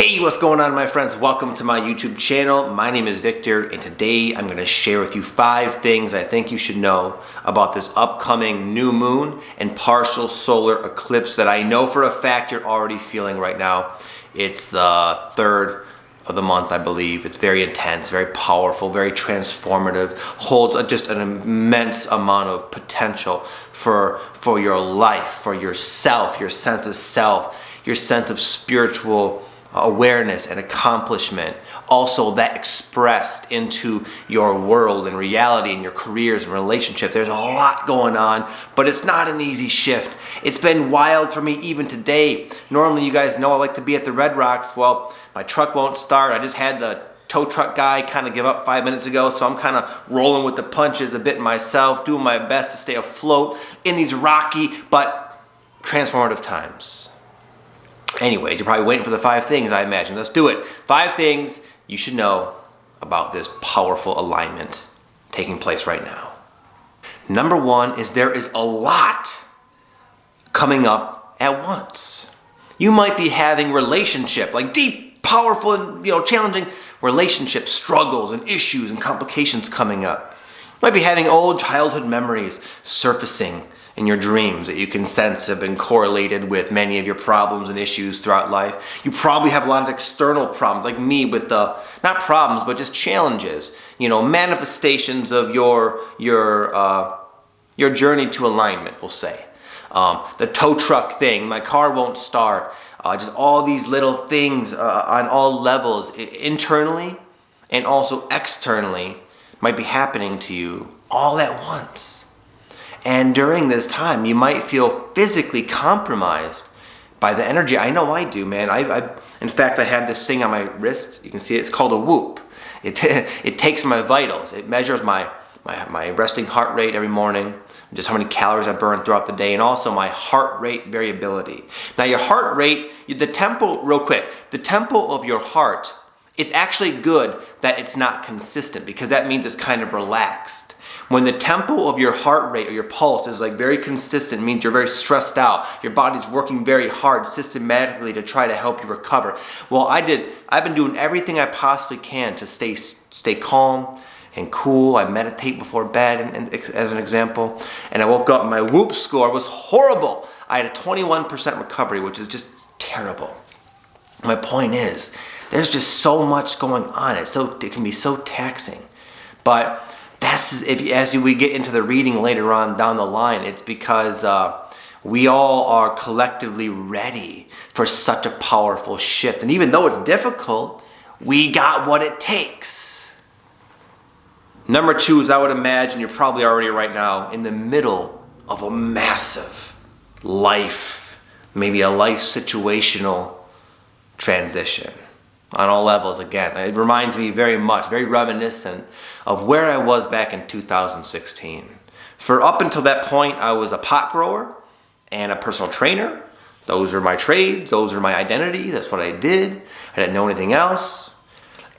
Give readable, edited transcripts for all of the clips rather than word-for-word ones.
Hey, what's going on, my friends? Welcome to my YouTube channel. My name is Victor, and today I'm going to share with you 5 things I think you should know about this upcoming new moon and partial solar eclipse that I know for a fact you're already feeling right now. It's the 3rd of the month, I believe. It's very intense, very powerful, very transformative, holds just an immense amount of potential for your life, for yourself, your sense of self, your sense of spiritual awareness and accomplishment, also that expressed into your world and reality and your careers and relationships. There's a lot going on, but it's not an easy shift. It's been wild for me even today. Normally, you guys know I like to be at the Red Rocks. Well, my truck won't start. I just had the tow truck guy kind of give up 5 minutes ago, so I'm kind of rolling with the punches a bit myself, doing my best to stay afloat in these rocky but transformative times. Anyway, you're probably waiting for the 5 things, I imagine. Let's do it. 5 things you should know about this powerful alignment taking place right now. Number 1 is there is a lot coming up at once. You might be having relationship, like deep, powerful, and challenging relationship struggles and issues and complications coming up. You might be having old childhood memories surfacing in your dreams that you can sense have been correlated with many of your problems and issues throughout life. You probably have a lot of external problems, like me, with not problems, but just challenges, manifestations of your journey to alignment, we'll say. The tow truck thing, my car won't start, just all these little things on all levels, internally and also externally, might be happening to you all at once. And during this time, you might feel physically compromised by the energy. I know I do, man. In fact, I have this thing on my wrist. You can see it. It's called a whoop. It takes my vitals. It measures my resting heart rate every morning, just how many calories I burn throughout the day, and also my heart rate variability. Now, your heart rate, the tempo, real quick, the tempo of your heart, it's actually good that it's not consistent, because that means it's kind of relaxed. When the tempo of your heart rate or your pulse is very consistent, it means you're very stressed out. Your body's working very hard systematically to try to help you recover. Well, I've been doing everything I possibly can to stay calm and cool. I meditate before bed, and as an example. And I woke up, my whoop score was horrible. I had a 21% recovery, which is just terrible. My point is, there's just so much going on. It can be so taxing. But as we get into the reading later on down the line, it's because we all are collectively ready for such a powerful shift. And even though it's difficult, we got what it takes. Number 2 is, I would imagine you're probably already right now in the middle of a massive life, maybe a life situational transition. On all levels, again. It reminds me very reminiscent of where I was back in 2016. For up until that point, I was a pot grower and a personal trainer. Those are my trades, those are my identity, that's what I did. I didn't know anything else.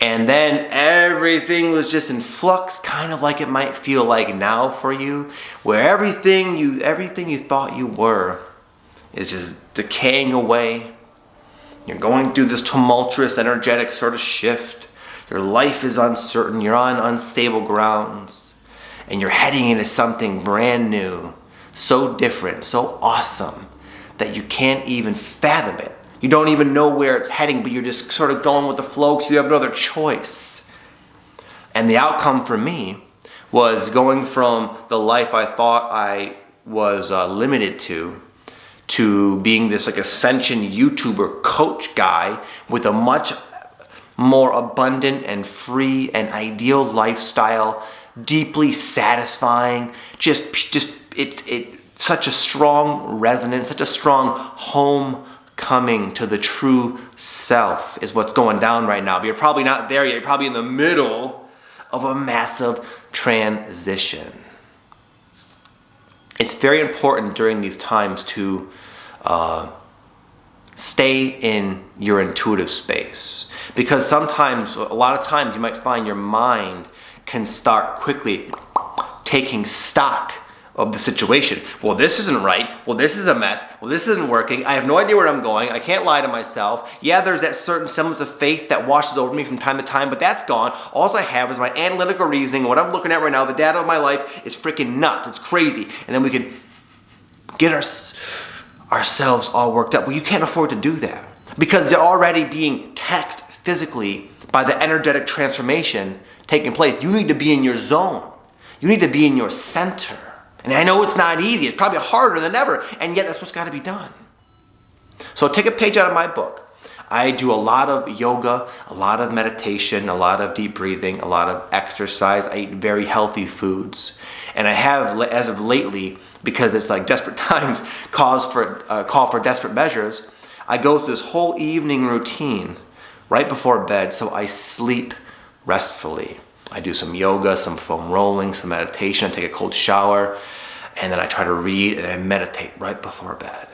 And then everything was just in flux, kind of like it might feel like now for you, where everything you thought you were is just decaying away. You're going through this tumultuous, energetic sort of shift. Your life is uncertain. You're on unstable grounds. And you're heading into something brand new, so different, so awesome, that you can't even fathom it. You don't even know where it's heading, but you're just sort of going with the flow because you have no other choice. And the outcome for me was going from the life I thought I was limited to being this ascension YouTuber coach guy with a much more abundant and free and ideal lifestyle, deeply satisfying, it's such a strong resonance, such a strong homecoming to the true self is what's going down right now. But you're probably not there yet. You're probably in the middle of a massive transition. It's very important during these times to stay in your intuitive space, because a lot of times you might find your mind can start quickly taking stock of the situation. Well, this isn't right. Well, this is a mess. Well, this isn't working. I have no idea where I'm going. I can't lie to myself. Yeah, there's that certain semblance of faith that washes over me from time to time, but that's gone. All I have is my analytical reasoning. What I'm looking at right now, the data of my life is freaking nuts. It's crazy. And then we can get ourselves all worked up. Well, you can't afford to do that because they're already being taxed physically by the energetic transformation taking place. You need to be in your zone. You need to be in your center. And I know it's not easy. It's probably harder than ever. And yet that's what's got to be done. So take a page out of my book. I do a lot of yoga, a lot of meditation, a lot of deep breathing, a lot of exercise. I eat very healthy foods. And I have, as of lately, because it's like desperate times call for desperate measures, I go through this whole evening routine right before bed so I sleep restfully. I do some yoga, some foam rolling, some meditation, I take a cold shower, and then I try to read and I meditate right before bed.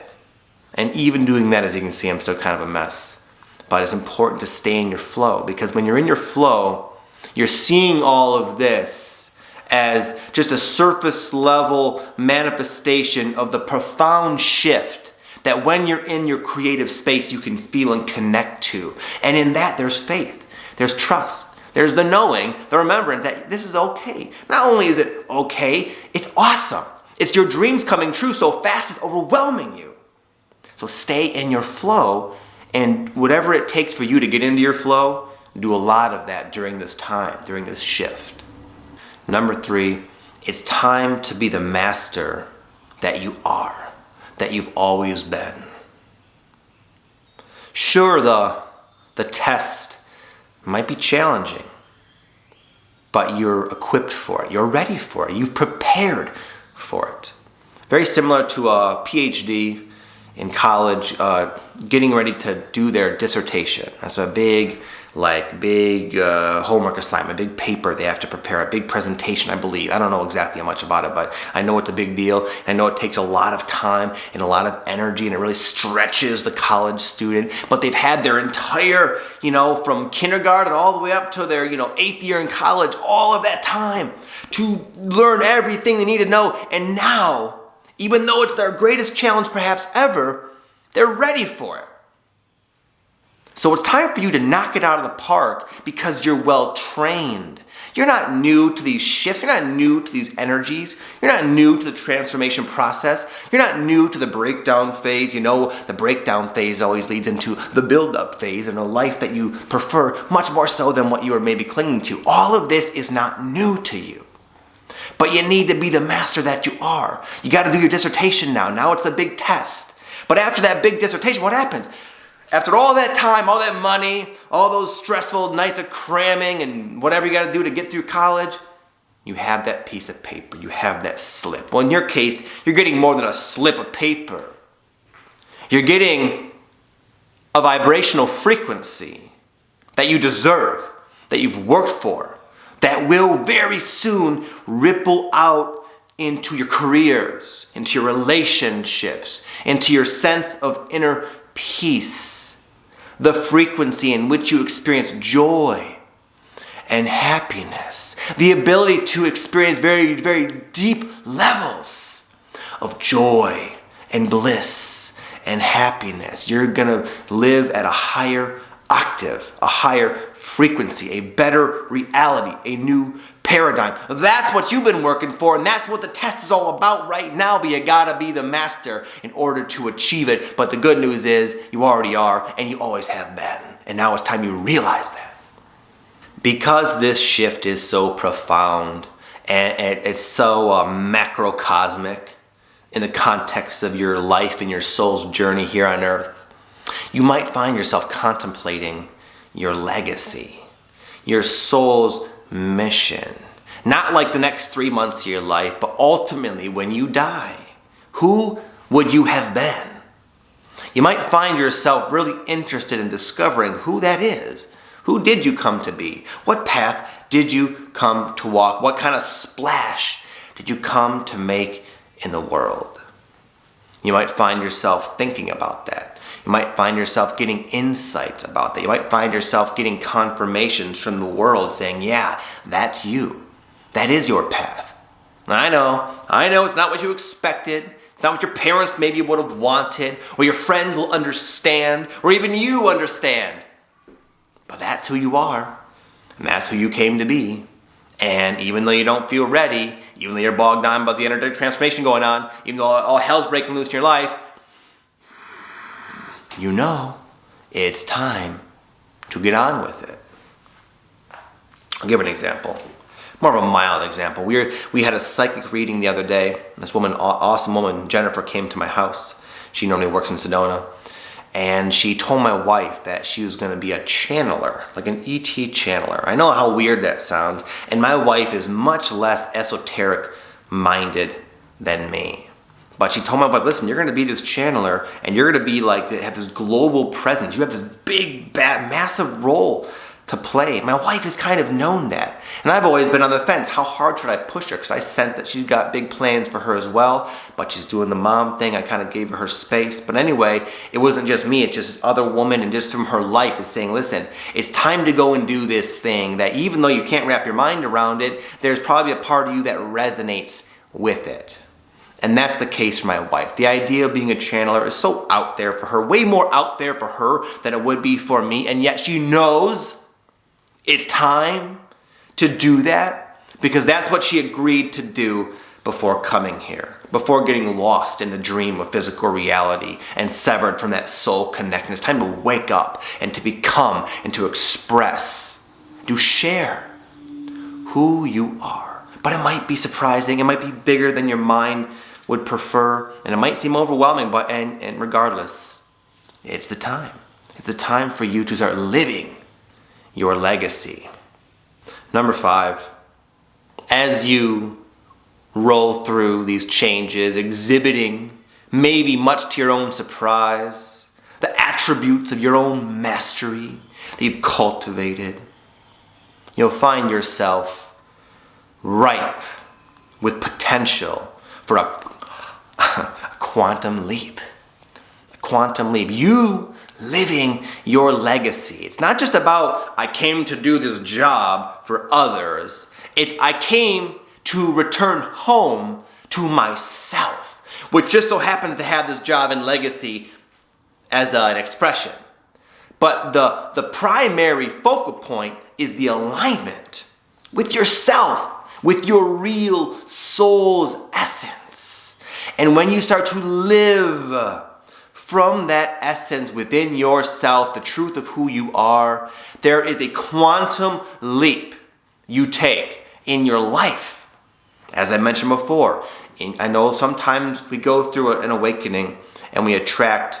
And even doing that, as you can see, I'm still kind of a mess. But it's important to stay in your flow, because when you're in your flow, you're seeing all of this as just a surface level manifestation of the profound shift that when you're in your creative space, you can feel and connect to. And in that, there's faith, there's trust. There's the knowing, the remembrance that this is okay. Not only is it okay, it's awesome. It's your dreams coming true so fast it's overwhelming you. So stay in your flow, and whatever it takes for you to get into your flow, do a lot of that during this time, during this shift. Number 3, it's time to be the master that you are, that you've always been. Sure, the test might be challenging, but you're equipped for it. You're ready for it. You've prepared for it. Very similar to a PhD in college, getting ready to do their dissertation. That's a big homework assignment, big paper they have to prepare, a big presentation, I believe. I don't know exactly how much about it, but I know it's a big deal. I know it takes a lot of time and a lot of energy, and it really stretches the college student. But they've had their entire, from kindergarten all the way up to their, 8th year in college, all of that time to learn everything they need to know. And now, even though it's their greatest challenge perhaps ever, they're ready for it. So it's time for you to knock it out of the park because you're well trained. You're not new to these shifts. You're not new to these energies. You're not new to the transformation process. You're not new to the breakdown phase. The breakdown phase always leads into the build-up phase and a life that you prefer much more so than what you are maybe clinging to. All of this is not new to you. But you need to be the master that you are. You got to do your dissertation now. Now it's the big test. But after that big dissertation, what happens? After all that time, all that money, all those stressful nights of cramming and whatever you got to do to get through college, you have that piece of paper. You have that slip. Well, in your case, you're getting more than a slip of paper. You're getting a vibrational frequency that you deserve, that you've worked for, that will very soon ripple out into your careers, into your relationships, into your sense of inner peace. The frequency in which you experience joy and happiness. The ability to experience very, very deep levels of joy and bliss and happiness. You're going to live at a higher octave, a higher frequency, a better reality, a new paradigm. That's what you've been working for, and that's what the test is all about right now, but you gotta be the master in order to achieve it. But the good news is you already are, and you always have been. And now it's time you realize that. Because this shift is so profound, and it's so macrocosmic in the context of your life and your soul's journey here on earth, you might find yourself contemplating your legacy, your soul's mission. Not like the next 3 months of your life, but ultimately when you die, who would you have been? You might find yourself really interested in discovering who that is. Who did you come to be? What path did you come to walk? What kind of splash did you come to make in the world? You might find yourself thinking about that. You might find yourself getting insights about that. You might find yourself getting confirmations from the world saying, yeah, that's you. That is your path. I know it's not what you expected. It's not what your parents maybe would have wanted, or your friends will understand, or even you understand. But that's who you are, and that's who you came to be. And even though you don't feel ready, even though you're bogged down by the energetic transformation going on, even though all hell's breaking loose in your life, you know it's time to get on with it. I'll give an example. More of a mild example. We had a psychic reading the other day. This woman, awesome woman, Jennifer, came to my house. She normally works in Sedona. And she told my wife that she was going to be a channeler, like an ET channeler. I know how weird that sounds. And my wife is much less esoteric minded than me. But she told my wife, listen, you're going to be this channeler, and you're going to be like, have this global presence. You have this big, bad, massive role to play. My wife has kind of known that. And I've always been on the fence. How hard should I push her? Because I sense that she's got big plans for her as well, but she's doing the mom thing. I kind of gave her space. But anyway, it wasn't just me. It's just this other woman, and just from her life is saying, listen, it's time to go and do this thing that even though you can't wrap your mind around it, there's probably a part of you that resonates with it. And that's the case for my wife. The idea of being a channeler is so out there for her, way more out there for her than it would be for me. And yet she knows it's time to do that, because that's what she agreed to do before coming here, before getting lost in the dream of physical reality and severed from that soul connection. It's time to wake up and to become and to express, to share who you are. But it might be surprising, it might be bigger than your mind would prefer, and it might seem overwhelming, but and regardless, it's the time. It's the time for you to start living your legacy. Number 5, as you roll through these changes, exhibiting, maybe much to your own surprise, the attributes of your own mastery that you've cultivated, you'll find yourself ripe with potential for a quantum leap. A quantum leap. You living your legacy. It's not just about, I came to do this job for others. It's, I came to return home to myself, which just so happens to have this job and legacy as an expression. But the primary focal point is the alignment with yourself, with your real soul's essence. And when you start to live from that essence within yourself, the truth of who you are, there is a quantum leap you take in your life. As I mentioned before, I know sometimes we go through an awakening and we attract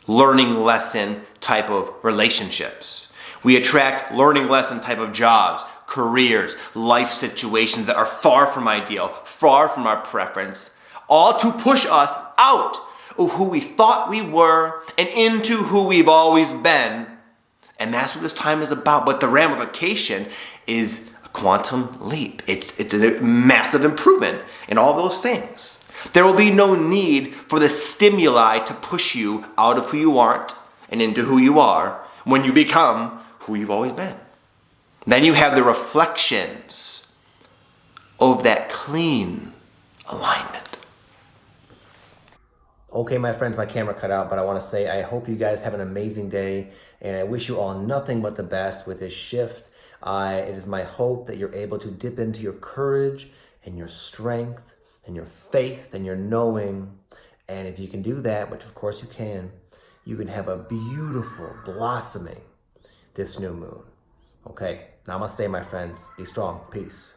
learning lesson type of relationships. We attract learning lesson type of jobs, careers, life situations that are far from ideal, far from our preference, all to push us out of who we thought we were and into who we've always been. And that's what this time is about. But the ramification is a quantum leap. It's a massive improvement in all those things. There will be no need for the stimuli to push you out of who you aren't and into who you are when you become who you've always been. Then you have the reflections of that clean alignment. Okay, my friends, my camera cut out, but I want to say I hope you guys have an amazing day, and I wish you all nothing but the best with this shift. It is my hope that you're able to dip into your courage and your strength and your faith and your knowing. And if you can do that, which of course you can have a beautiful blossoming this new moon. Okay, namaste, my friends. Be strong. Peace.